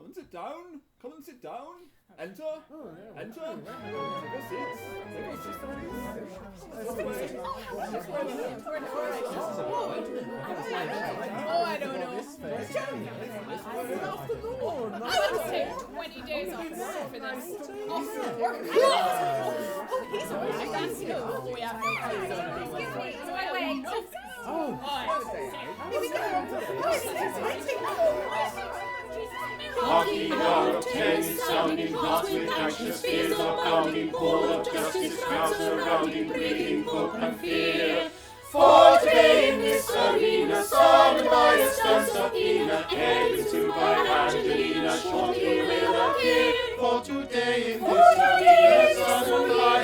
Come and sit down. Come and sit down. Enter. Enter. Take your seats. Take your seats, please. I don't know. I would take 20 days off work for this. Off work. Oh, he's alright. That's good. We have no clue. Wait. Hockey out of 10 is sounding, hearts with anxious fears are pounding, ball of justice crowds surrounding, breathing hope and fear. For today in this arena, summoned by a stern subpoena, Edwin to by Angelina, shortly will appear. For today in this arena, summoned by a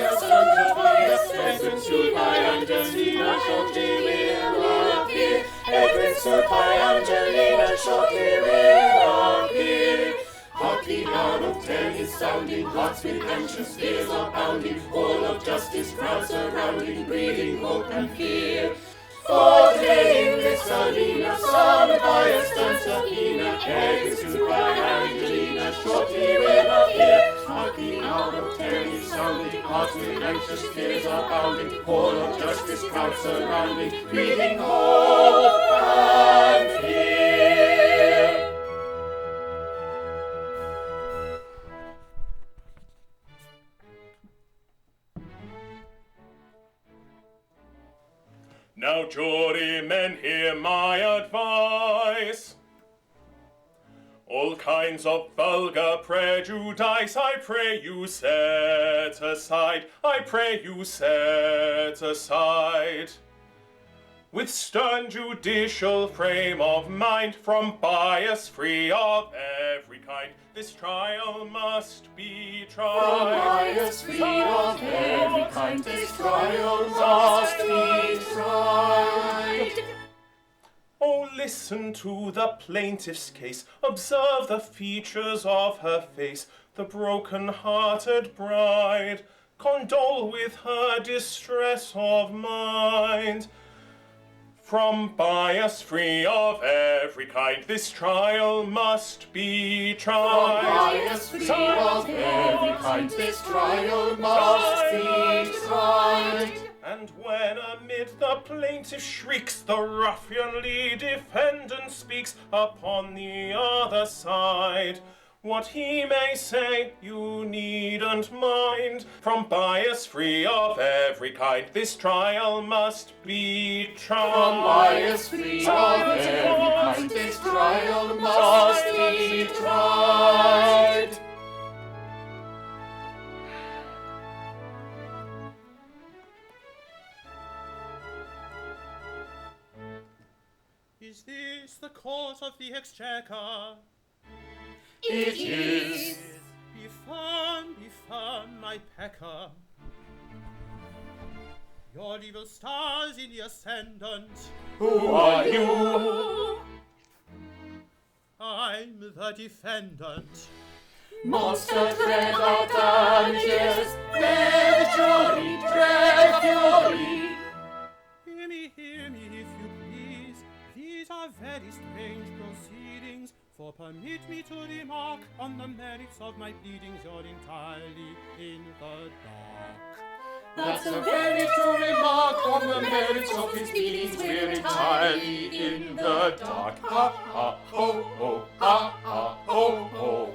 stern subpoena, Edwin to by Angelina, shortly will appear. Edwin to by Angelina, shortly will appear. Hockey out of 10 is sounding, hearts with anxious fears are pounding, all of justice crowds surrounding, breathing hope and fear. For today in this arena, summoned by a stern subpoena, executed by Angelina, shortly will appear. Hockey out of 10 is sounding, hearts with anxious fears are pounding, all of justice crowds surrounding, breathing hope and fear. Now, jurymen, hear my advice. All kinds of vulgar prejudice, I pray you set aside. I pray you set aside. With stern judicial frame of mind, from bias free of every kind, this trial must be tried. From bias free of every kind, this trial must be tried. Oh, listen to the plaintiff's case, observe the features of her face, the broken-hearted bride, condole with her distress of mind. From bias free of every kind, this trial must be tried. From bias free of every kind, this trial must be tried. And when amid the plaintiff shrieks, the ruffianly defendant speaks upon the other side, what he may say you needn't mind. From bias free of every kind, this trial must be tried. From bias free of every kind, this trial must be tried. Is this the court of the Exchequer? It is. Be firm, my pecker. Your evil stars in the ascendant. Who are you? I'm the defendant. Monster dread of damages, dread jury, dread fury. Hear me, if you please. These are very strange proceedings. For permit me to remark on the merits of my pleadings, you're entirely in the dark. That's a very true remark on the merits of his pleadings, we're entirely in the dark. Ha ha ho ho, ha ha ho ho.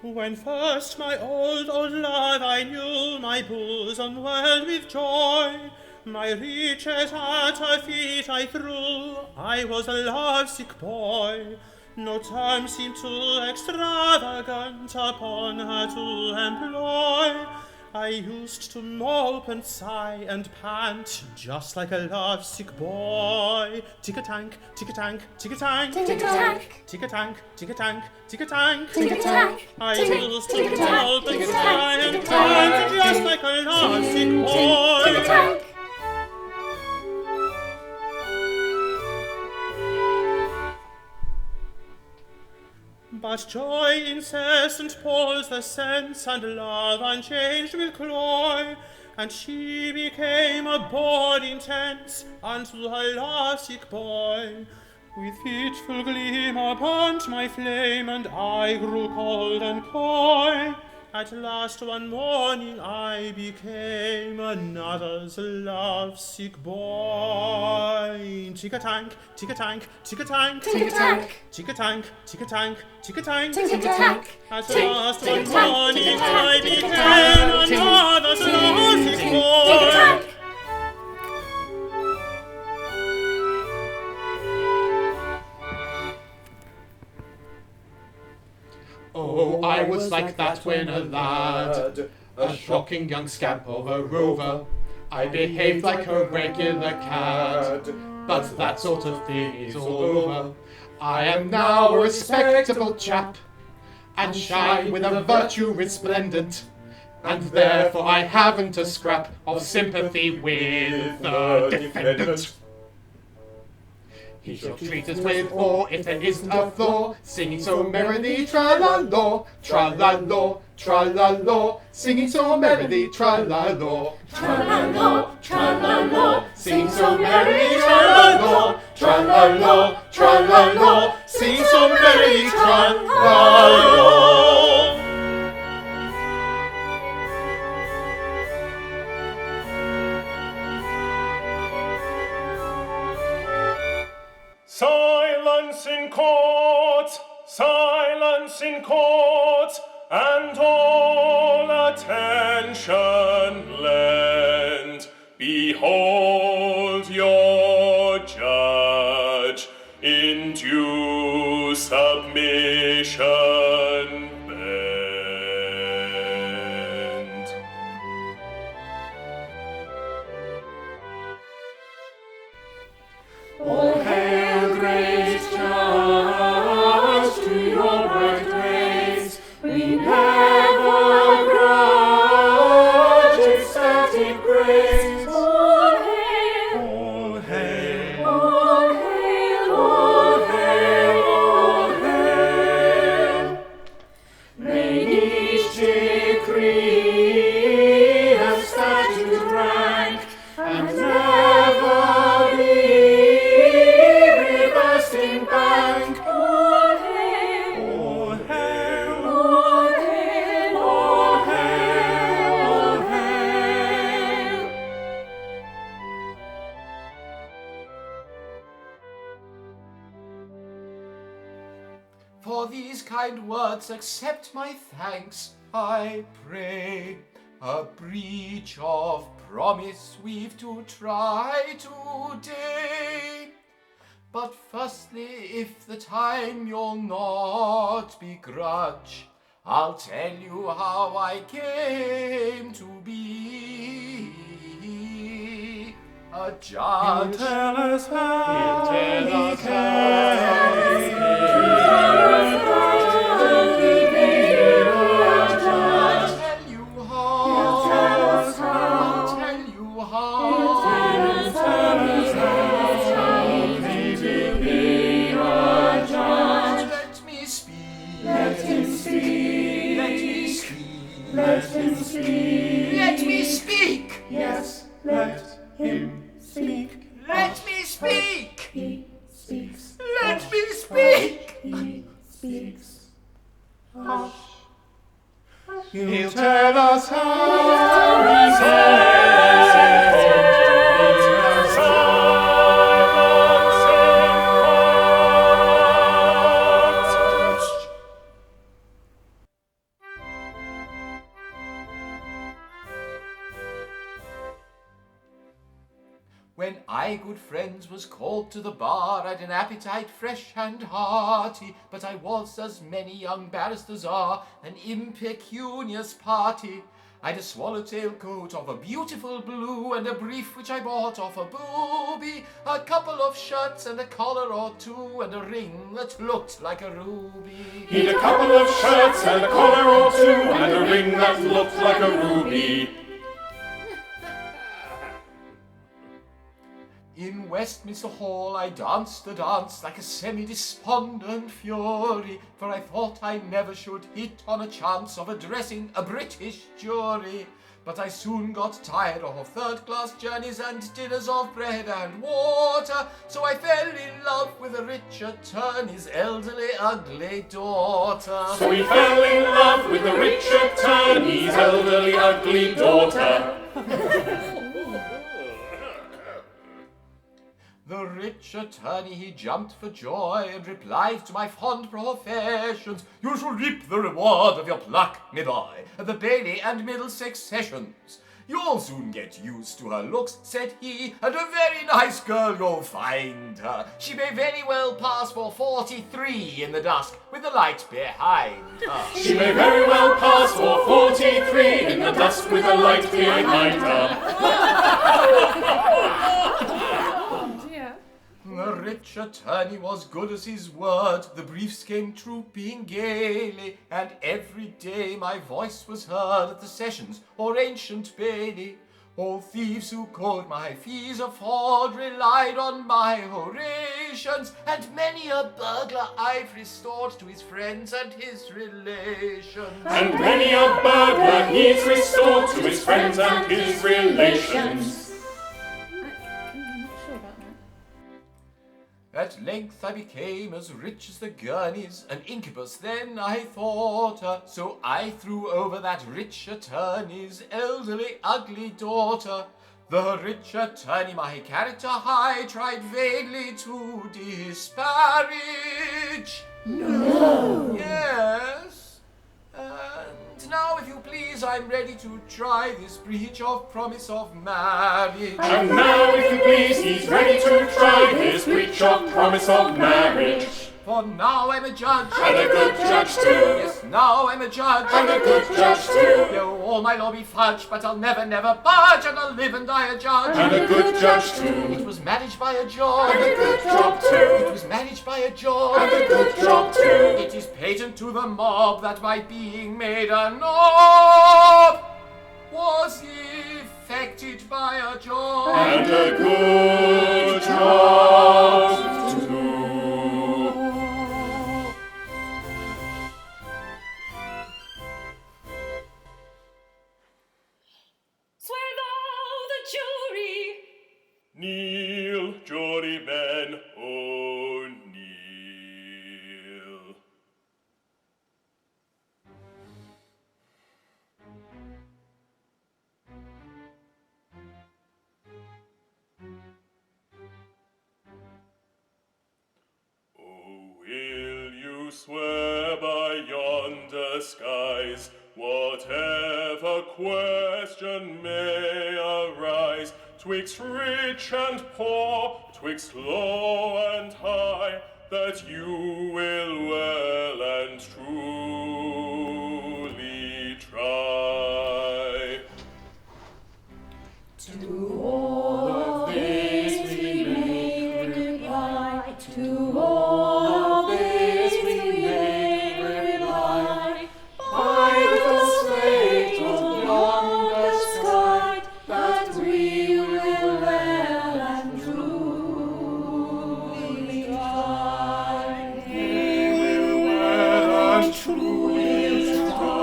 When first my old love I knew, my bosom welled with joy, my riches at her feet I threw, I was a lovesick boy. No term seemed too extravagant upon her to employ. I used to mope and sigh and pant, just like a lovesick boy. Tick-a-tank, tick-a-tank, tick-a-tank, Tick-a-tank. tick-a-tank, tick-a-tank, tick-a-tank. Tick-a-tank. I used to mope and sigh and pant, just like a lovesick boy. Tick-a-tank. But joy incessant pulls the sense, and love unchanged will cloy, and she became a bond intense unto her love-sick boy. With fitful gleam upon my flame, and I grew cold and coy. At last one morning I became another's love-sick boy. Tick-a-tank, tick-a-tank, tick-a-tank, Tick-a-tank. tick-a-tank, tick-a-tank, tick-a-tank, Tick-a-tank. At Tick, last one tick-a-tank, morning tick-a-tank, I tick-a-tank, became another's love-sick boy. Tick-a-tank. Oh, I was like that when a lad, a shocking young scamp of a rover. I behaved like a regular cad, but that sort of thing is all over. I am now a respectable chap, and shine with a virtue resplendent, and therefore I haven't a scrap of sympathy with the defendant. He shall treat us with awe if there isn't a flaw, singing so merrily tra-la-law, tra-la-law, tra-la-law, singing so merrily tra-la-law, Tra-la-law, tra-la-law, singing so merrily tra-la-law, tra-la-law, tra-la-law, singing so merrily tra-la-law. Silence in court, silence in court, and all attention lend. Behold your judge in due submission bend. All hail, great judge, to your bright grace. We never grudge ecstatic grace. All hail, All hail, all hail, all hail, all hail. May each decree a statute rank, and never be reversed in bank. All hail, all hail. all hail, all hail, all hail. For these kind words accept my thanks, I pray. A breach of promise we've to try today. But firstly, if the time you'll not begrudge, I'll tell you how I came to be a judge. Tell us how Tell us he Let me speak. Yes, let him speak. Let me speak. He speaks. Let me speak. He speaks. Hush. He'll tell us how he When I, good friends, was called to the bar, I'd an appetite fresh and hearty, but I was, as many young barristers are, an impecunious party. I'd a swallowtail coat of a beautiful blue, and a brief which I bought off a booby, a couple of shirts and a collar or two, and a ring that looked like a ruby. He'd a couple of shirts and a collar or two, and a ring that looked like a ruby. In Westminster Hall I danced the dance like a semi-despondent fury, for I thought I never should hit on a chance of addressing a British jury. But I soon got tired of third-class journeys and dinners of bread and water, so I fell in love with a rich attorney's elderly, ugly daughter. So he fell in love with the rich attorney's elderly, ugly daughter. The rich attorney, he jumped for joy and replied to my fond professions, "You shall reap the reward of your pluck, my boy, at the Bailey and Middlesex sessions. You'll soon get used to her looks," said he, "and a very nice girl you'll find her. She may very well pass for 43 in the dusk with the light behind her." She may very well pass for 43 in the dusk with the light behind her. The rich attorney was good as his word, the briefs came trooping gaily, and every day my voice was heard at the sessions or ancient Bailey. All thieves who could my fees afford relied on my orations, and many a burglar I've restored to his friends and his relations. And many a burglar he's restored to his friends and his relations. At length I became as rich as the Gurneys, an incubus then I thought her, so I threw over that rich attorney's elderly, ugly daughter. The rich attorney my character high tried vainly to disparage. No! Yes. And now, if you please, I'm ready to try this breach of promise of marriage. And now, if you please, he's ready to try this breach of promise of marriage. For now I'm a judge, and a good judge too. Yes, now I'm a judge, and a good judge too. Though all my law be fudge, but I'll never, never budge, and I'll live and die a judge. And a good judge too. It was managed by a job, and a good job too. It was managed by a job, and a good job too. It is patent to the mob that my being made a knob was effected by a job, and a good job too. Kneel, jurymen, oh, kneel. Oh, will you swear by yonder skies, whatever question may arise, 'twixt rich and poor, 'twixt low and high, that you will well and truly try. To all of this we make reply, to all of this we make reply, by the slate of yonder sky, that we will well and truly try. We will well and truly try.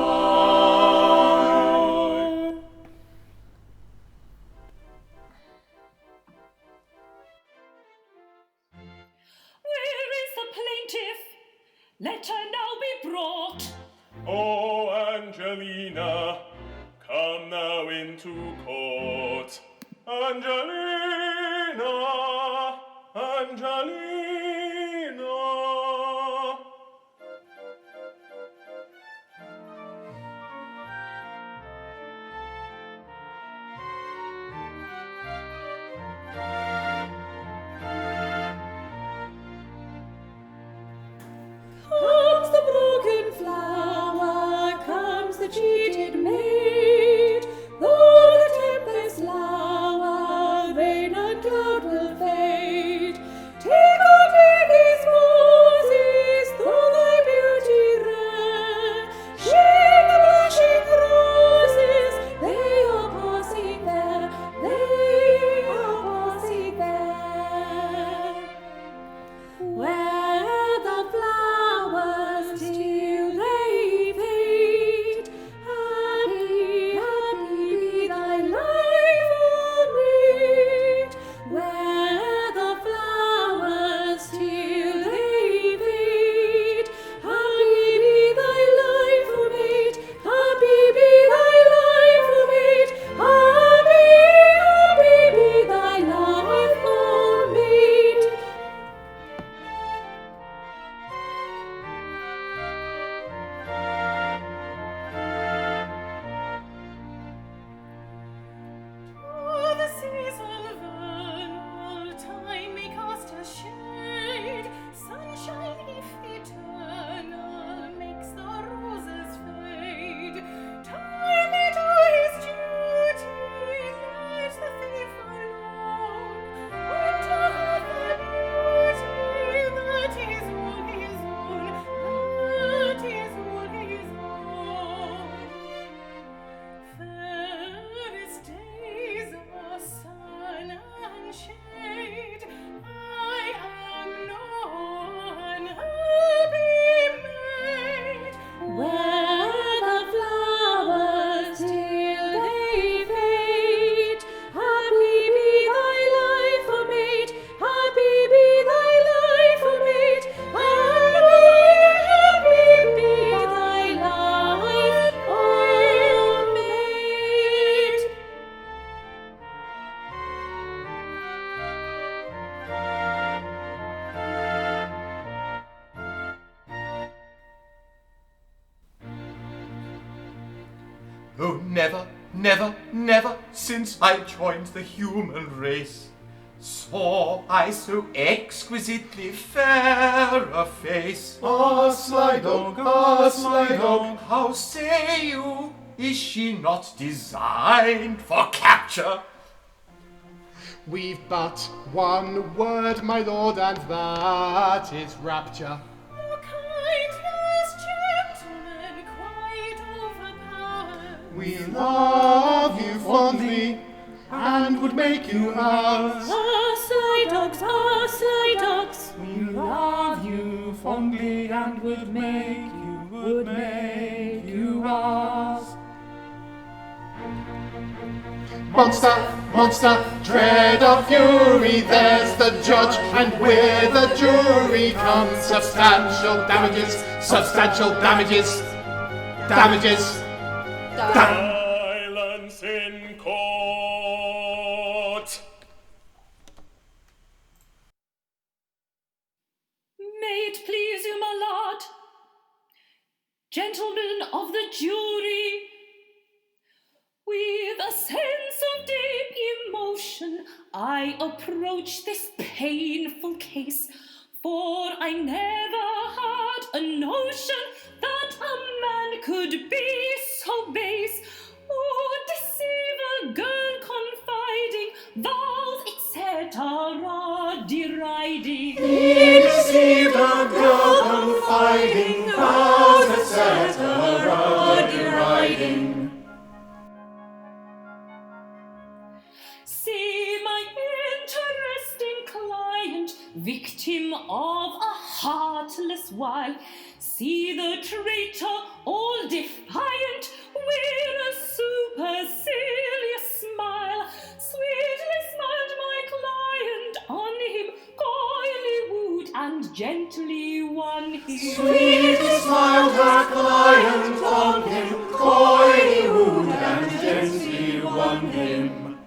Where is the plaintiff? Let her now be brought. Oh, Angelina, come now into court. Angelina, Angelina. Comes the broken flower, comes the cheated maid, though the tempest lower, rain and cloud will fade. Take Oh, never, never, never since I joined the human race saw I so exquisitely fair a face. Ah, sly dog, How say you, is she not designed for capture? We've but one word, my lord, and that is rapture. Your kindness, gentlemen, quite overpowered. We love you fondly, and would make you ours. Ah, sly dogs, We love you fondly and would make you ours. Monster, monster, dread of fury, there's the judge, and with the jury comes substantial damages, damages. Silence in court. May it please you, my lord, gentlemen of the jury, with a sense of deep emotion, I approach this painful case, for I never had a notion that a man could be so base, would deceive a girl confiding, vows, etc. deriding. He deceived a girl confiding, vows, etc. deriding. See my interesting client, victim of a heartless wile. See the traitor, all defiant, wear a supercilious smile. Sweetly smiled my client on him, coyly wooed and gently won him. Sweetly smiled her client on him, coyly wooed and gently won him.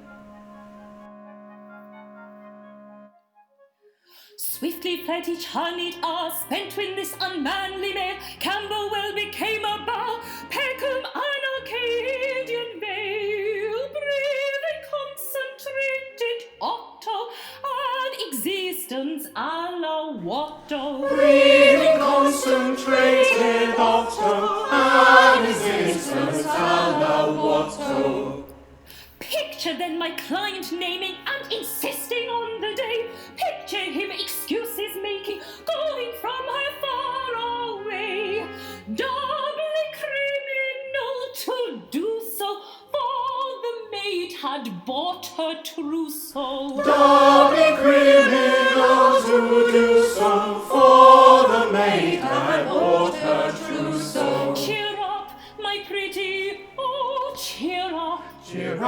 Swiftly fled each honeyed hour, spent when this unmanly male Camberwell became a bow, Peckham an Arcadian vale, breathing concentrated Otto, an existence a la Watto. Breathing concentrated Otto, an existence a la Watto. Picture then my client naming and insisting on the day. Picture him excuses making, going from her far away. Doubly criminal to do so, for the maid had bought her trousseau. Doubly criminal to do so, for the maid had bought her trousseau. Cheer up, my pretty, oh cheer up. Cheer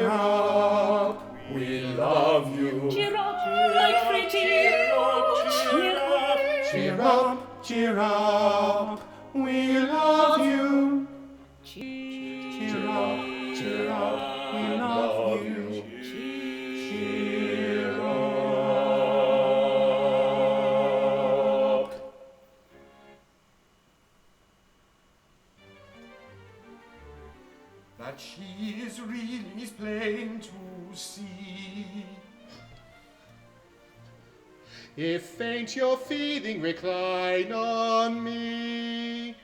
up, we love you. Cheer up, my pretty, oh cheer up. Cheer up, we love you. Cheer up, we love you. Cheer up. That she is reeling is plain to see. If faint your feeling, recline on me.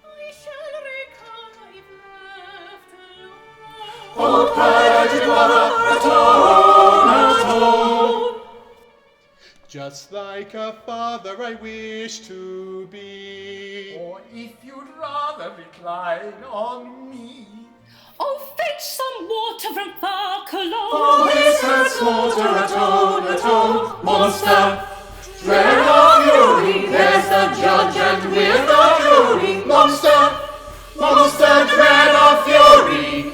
I shall recover if left alone. Oh, atone. Just like a father I wish to be. Or if you'd rather recline on me. Oh, fetch some water from far Cologne. Oh, this hurts water, atone, monster. Dread of fury, there's the judge and with the jury. Monster, dread of fury.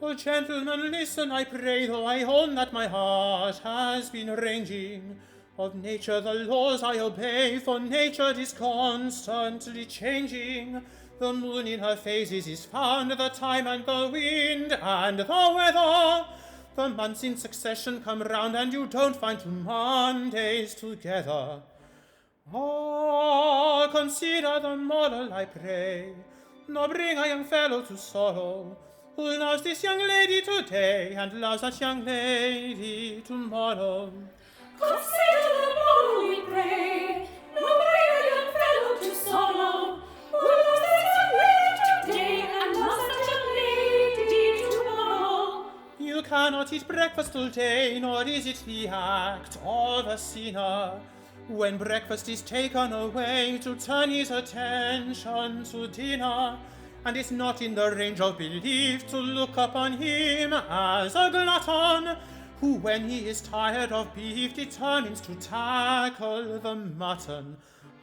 Oh, gentlemen, listen, I pray, though I own that my heart has been ranging. Of nature the laws I obey, for nature is constantly changing. The moon in her phases is found, the time and the wind and the weather. The months in succession come round and you don't find 2 Mondays together. Ah, consider the moral, I pray, nor bring a young fellow to sorrow, who loves this young lady today and loves that young lady tomorrow. Consider the moral, we pray, nor bring a young fellow to sorrow, who loves this young lady today and loves that young lady tomorrow. You cannot eat breakfast all day, nor is it the act of a sinner, when breakfast is taken away, to turn his attention to dinner, and it's not in the range of belief to look upon him as a glutton, who when he is tired of beef determines to tackle the mutton.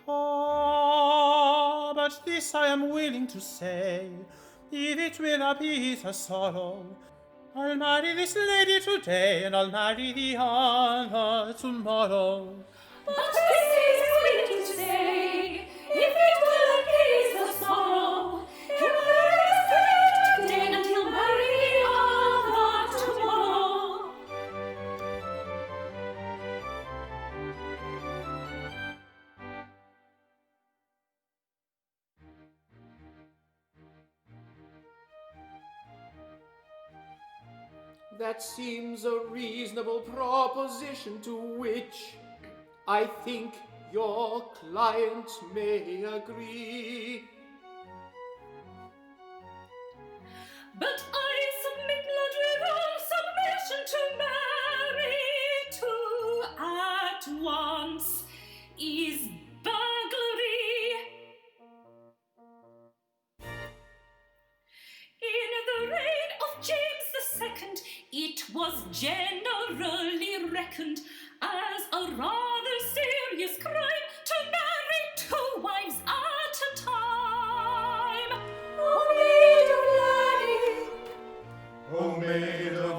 Ah, but this I am willing to say, if it will appease her sorrow, I'll marry this lady today, and I'll marry the other tomorrow. But this is willing to say, if it will appease the sorrow, he'll marry this lady today, and he'll marry the other tomorrow. That seems a reasonable proposition, to which I think your client may agree. But I submit, Lord, with all submission, to marry two at once is burglary. In the reign of James II, it was generally reckoned as a rather serious crime to marry 2 wives at a time. Oh, maid of learning! O maid of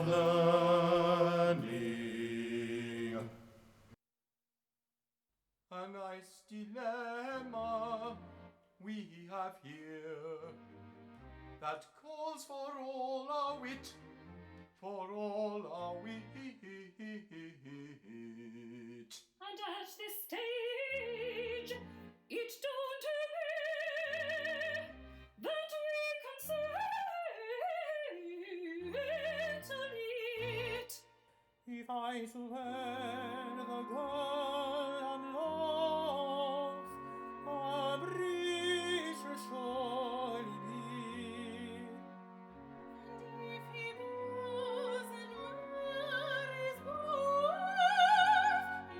learning, a nice dilemma we have here, that calls for all our wit, for all our wit. And at this stage, it don't appear that we can settle it. If I swear the girl I'm love, a breach shall surely be. And if he goes and marries both,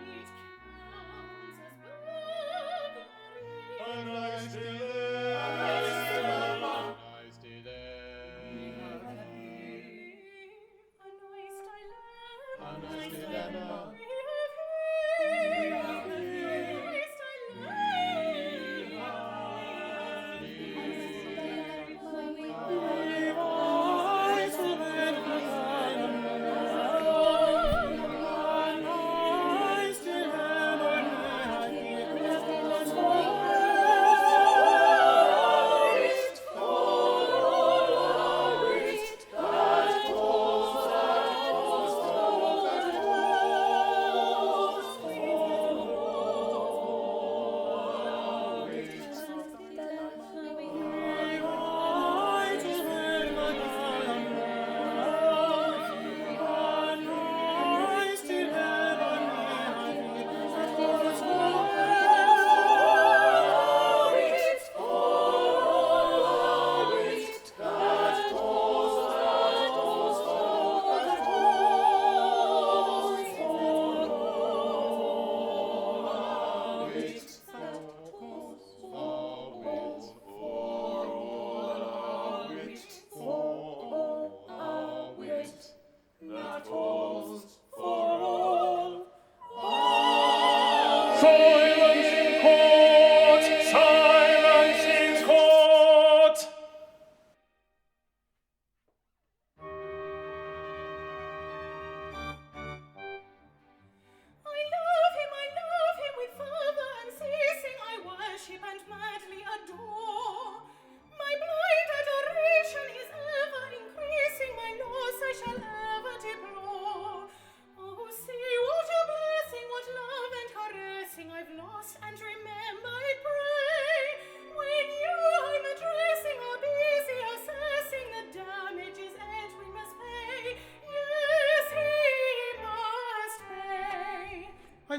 it counts as burglary. A nice dilemma. Nice dilemma. A nice dilemma. dilemma. We have here a nice shall ever deplore.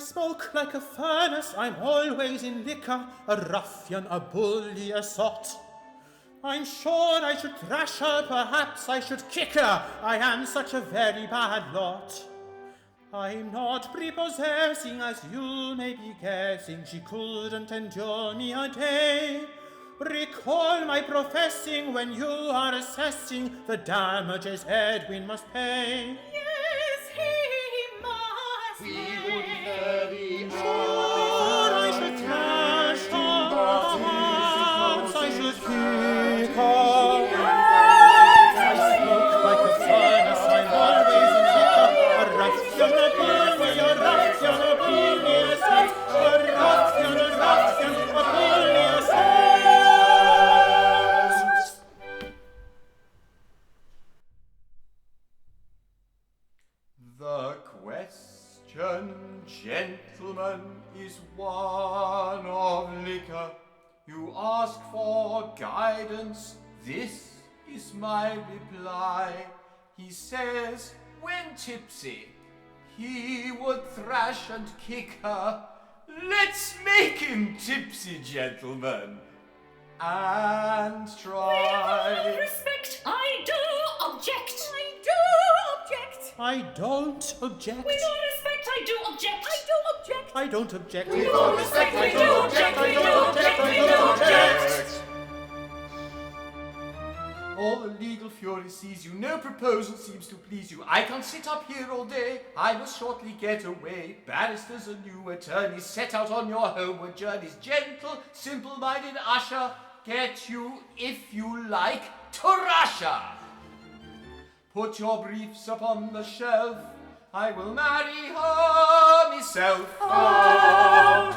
smoke like a furnace, I'm always in liquor, a ruffian, a bully, a sot. I'm sure I should thrash her, perhaps I should kick her, I am such a very bad lot. I'm not prepossessing, as you may be guessing, she couldn't endure me a day. Recall my professing when you are assessing the damages Edwin must pay. Yes, he must. We would very Before I should thrash her, perhaps I should kick her. I smoke like a furnace, I'm always in liquor, a ruffian, a bully, a ruffian, a bully, a slut, a ruffian, a bully, a slut. The question, gentlemen, is one of liquor. You ask for guidance, this is my reply. He says, when tipsy, he would thrash and kick her. Let's make him tipsy, gentlemen, and With all try. respect, I do object. I do object. I don't object. With all respect, I do object. I do object. I don't object. With all respect, I do object. I do object. I do object. All the legal fury sees you, no proposal seems to please you. I can't sit up here all day, I must shortly get away. Barristers and new attorneys set out on your homeward journeys. Gentle, simple-minded usher, get you, if you like, to Russia. Put your briefs upon the shelf, I will marry her myself. Oh,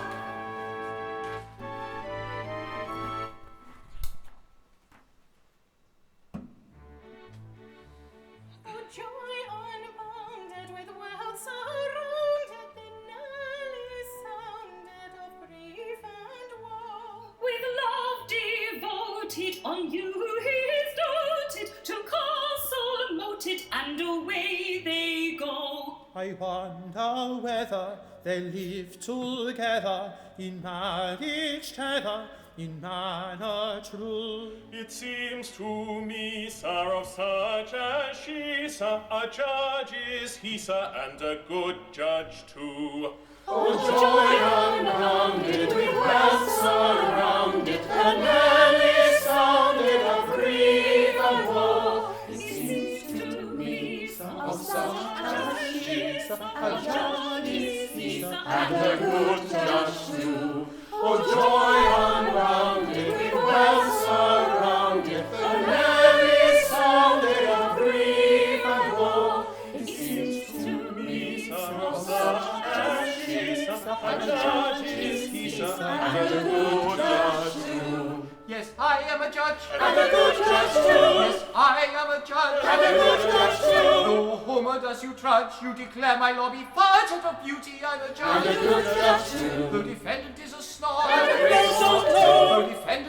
joy unbounded, with wealth surrounded, the knell is sounded of grief and woe. With love devoted, on you he is doted, to castle moated, and away they go. I wonder whether they live together in marriage tether, in manner true. It seems to me, sir, of such as she, sir, a judge is he, sir, and a good judge too. Joy unbounded, with wealth surrounded, the knell is sounded of grief and woe. It seems to me, of such as she, a judge is he, and a good judge too. Oh, joy unbounded, with wealth surrounded, the knell is sounded of grief and woe. It seems to me, of such as she, a judge is he, and a good judge too. Yes, I am a judge. And a good judge too. Yes, I am a judge. And a good judge too. No homer does you trudge, you declare my lobby furtive of beauty, I'm a judge. And a good judge too. The defendant is a snob. And a Bristol too. The defendant